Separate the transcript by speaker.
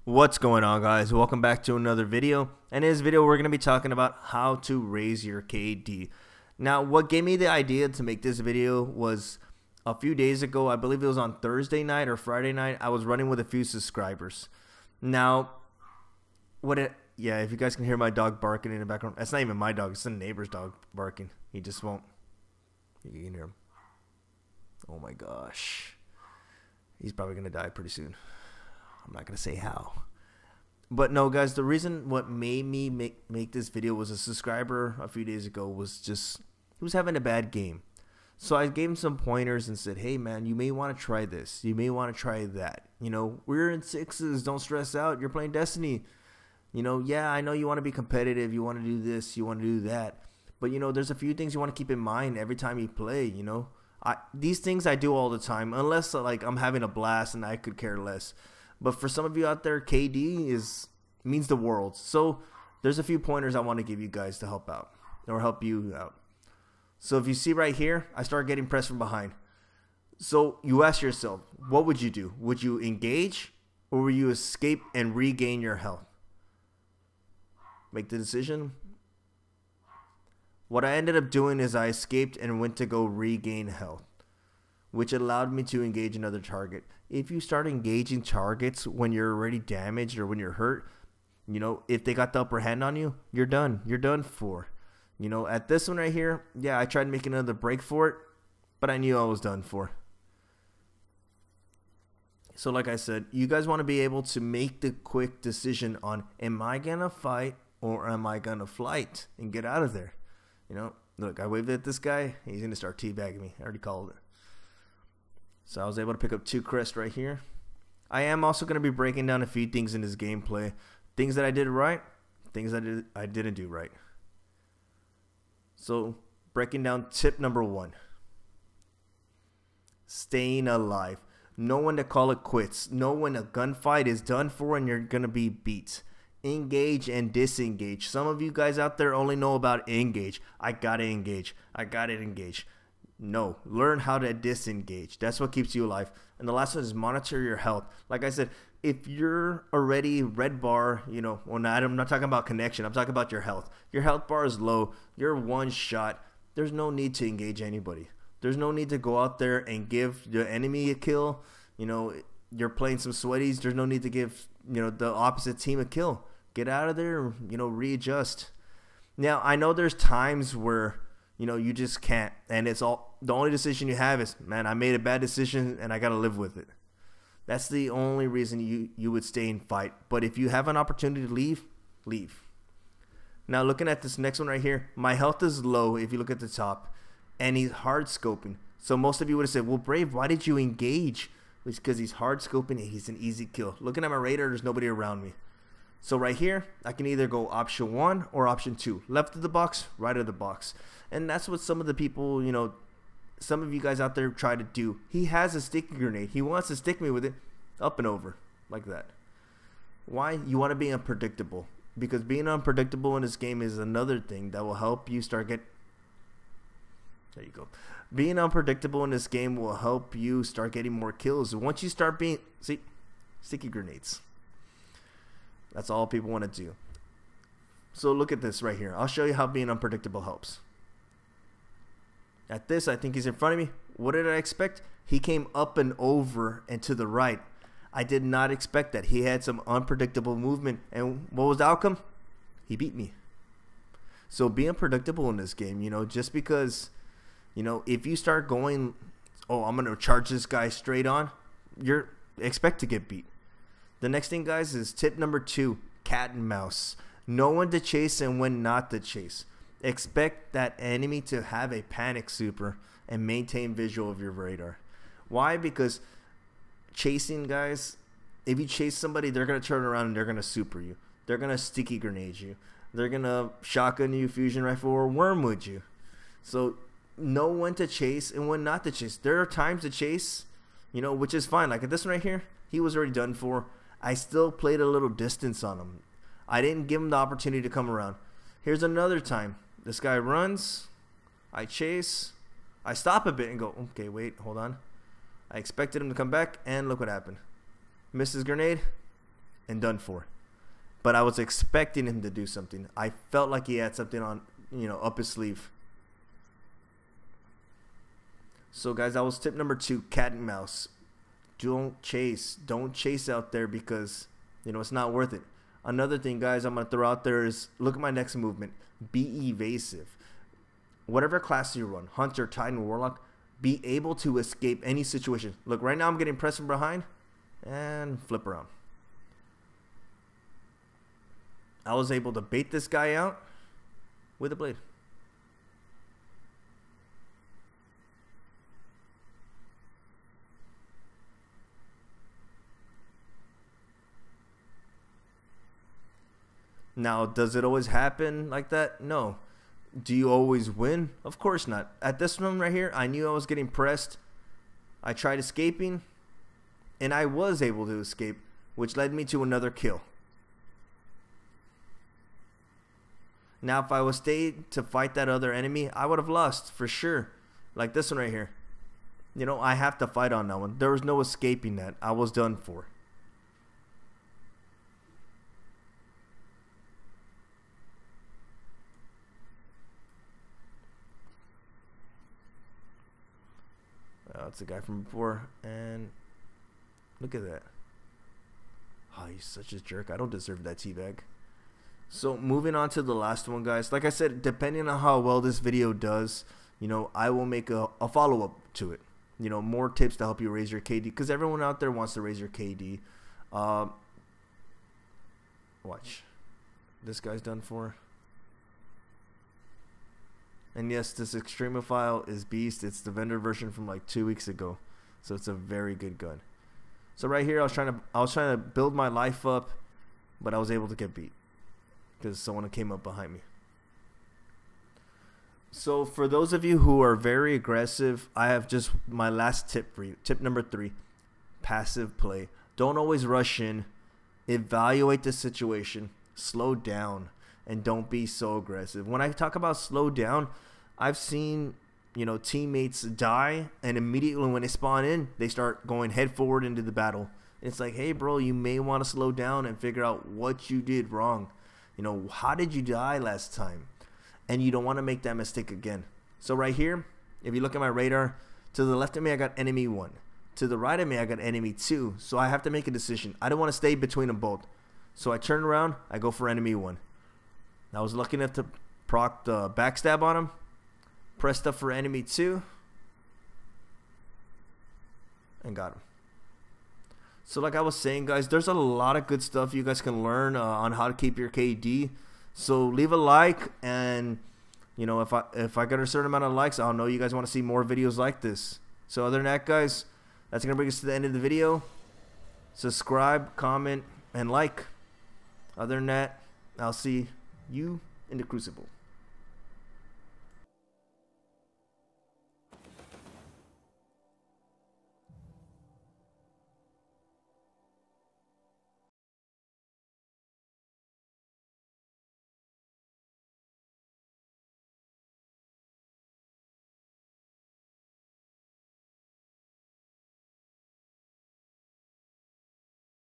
Speaker 1: What's going on, guys? Welcome back to another video. And in this video we're going to be talking about how to raise your KD. Now what gave me the idea to make this video was a few days ago, I believe it was on Thursday night or Friday night, I was running with a few subscribers. Now yeah, if you guys can hear my dog barking in the background, that's not even my dog, it's the neighbor's dog barking. He just won't. You can hear him. Oh my gosh. He's probably going to die pretty soon. I'm not going to say how. But no, guys, the reason what made me make this video was a subscriber a few days ago he was having a bad game. So I gave him some pointers and said, hey, man, you may want to try this. You may want to try that. You know, we're in sixes. Don't stress out. You're playing Destiny. You know, yeah, I know you want to be competitive. You want to do this. You want to do that. But, you know, there's a few things you want to keep in mind every time you play, you know. These things I do all the time, unless, like, I'm having a blast and I could care less. But for some of you out there, KD means the world. So there's a few pointers I want to give you guys to help out or help you out. So if you see right here, I start getting pressed from behind. So you ask yourself, what would you do? Would you engage or will you escape and regain your health? Make the decision. What I ended up doing is I escaped and went to go regain health, which allowed me to engage another target. If you start engaging targets when you're already damaged or when you're hurt, you know, if they got the upper hand on you, you're done. You're done for. You know, at this one right here, yeah, I tried making another break for it, but I knew I was done for. So like I said, you guys want to be able to make the quick decision on, am I going to fight or am I going to flight and get out of there? You know, look, I waved at this guy. He's going to start teabagging me. I already called it. So I was able to pick up 2 crests right here. I am also going to be breaking down a few things in this gameplay. Things that I did right, things I didn't do right. So breaking down tip number 1. Staying alive. Know when to call it quits. Know when a gunfight is done for and you're going to be beat. Engage and disengage. Some of you guys out there only know about engage. I gotta engage. I gotta engage. No, learn how to disengage. That's what keeps you alive. And the last one is monitor your health. Like I said, if you're already red bar, you know, well, I'm not talking about connection. I'm talking about your health. Your health bar is low. You're one shot. There's no need to engage anybody. There's no need to go out there and give the enemy a kill. You know, you're playing some sweaties. There's no need to give, you know, the opposite team a kill. Get out of there, you know, readjust. Now, I know there's times where, you know, you just can't. And it's all, the only decision you have is, man, I made a bad decision and I got to live with it. That's the only reason you would stay and fight. But if you have an opportunity to leave, leave. Now, looking at this next one right here, my health is low if you look at the top. And he's hard scoping. So most of you would have said, well, Brave, why did you engage? It's because he's hard scoping and he's an easy kill. Looking at my radar, there's nobody around me. So right here, I can either go option 1 or option 2. Left of the box, right of the box. And that's what some of the people, you know, some of you guys out there try to do. He has a sticky grenade. He wants to stick me with it up and over like that. Why? You want to be unpredictable. Because being unpredictable in this game is another thing that will help you start There you go. Being unpredictable in this game will help you start getting more kills. Once you start being... See? Sticky grenades. That's all people want to do. So look at this right here. I'll show you how being unpredictable helps. At this, I think he's in front of me. What did I expect? He came up and over and to the right. I did not expect that. He had some unpredictable movement. And what was the outcome? He beat me. So be unpredictable in this game. You know, just because, you know, if you start going, oh, I'm going to charge this guy straight on, you're expect to get beat. The next thing, guys, is tip number 2, cat and mouse. Know when to chase and when not to chase. Expect that enemy to have a panic super and maintain visual of your radar. Why? Because chasing, guys, if you chase somebody, they're going to turn around and they're going to super you. They're going to sticky grenade you. They're going to shotgun you, fusion rifle, or wormwood you. So know when to chase and when not to chase. There are times to chase, you know, which is fine. Like at this one right here, he was already done for. I still played a little distance on him. I didn't give him the opportunity to come around. Here's another time. This guy runs. I chase. I stop a bit and go, okay, wait, hold on. I expected him to come back, and look what happened. Missed his grenade. and done for. But I was expecting him to do something. I felt like he had something on, up his sleeve. So guys, that was tip number 2, cat and mouse. Don't chase. Don't chase out there because, it's not worth it. Another thing, guys, I'm going to throw out there is look at my next movement. Be evasive. Whatever class you run, Hunter, Titan, Warlock, be able to escape any situation. Look, right now I'm getting pressed from behind and flip around. I was able to bait this guy out with a blade. Now, does it always happen like that? No. Do you always win? Of course not. At this one right here, I knew I was getting pressed. I tried escaping, and I was able to escape, which led me to another kill. Now, if I was stayed to fight that other enemy, I would have lost for sure. Like this one right here. I have to fight on that one. There was no escaping that. I was done for. That's the guy from before, and look at that. Oh, he's such a jerk. I don't deserve that teabag. So moving on to the last one, guys. Like I said, depending on how well this video does, I will make a follow-up to it. More tips to help you raise your KD, because everyone out there wants to raise your KD. Watch. This guy's done for. And yes, this Extremophile is beast. It's the vendor version from like 2 weeks ago, so it's a very good gun. So right here, I was trying to build my life up, but I was able to get beat because someone came up behind me. So for those of you who are very aggressive, I have just my last tip for you. Tip number 3: passive play. Don't always rush in. Evaluate the situation. Slow down. And don't be so aggressive. When I talk about slow down, I've seen, teammates die, and immediately when they spawn in, they start going head forward into the battle. And it's like, hey, bro, you may want to slow down and figure out what you did wrong. How did you die last time? And you don't want to make that mistake again. So right here, if you look at my radar, to the left of me, I got enemy 1. To the right of me, I got enemy 2. So I have to make a decision. I don't want to stay between them both. So I turn around, I go for enemy 1. I was lucky enough to proc the backstab on him. Pressed up for enemy 2. And got him. So like I was saying, guys, there's a lot of good stuff you guys can learn on how to keep your KD. So leave a like, and if I get a certain amount of likes, I'll know you guys want to see more videos like this. So other than that, guys, that's going to bring us to the end of the video. Subscribe, comment, and like. Other than that, I'll see you in the crucible.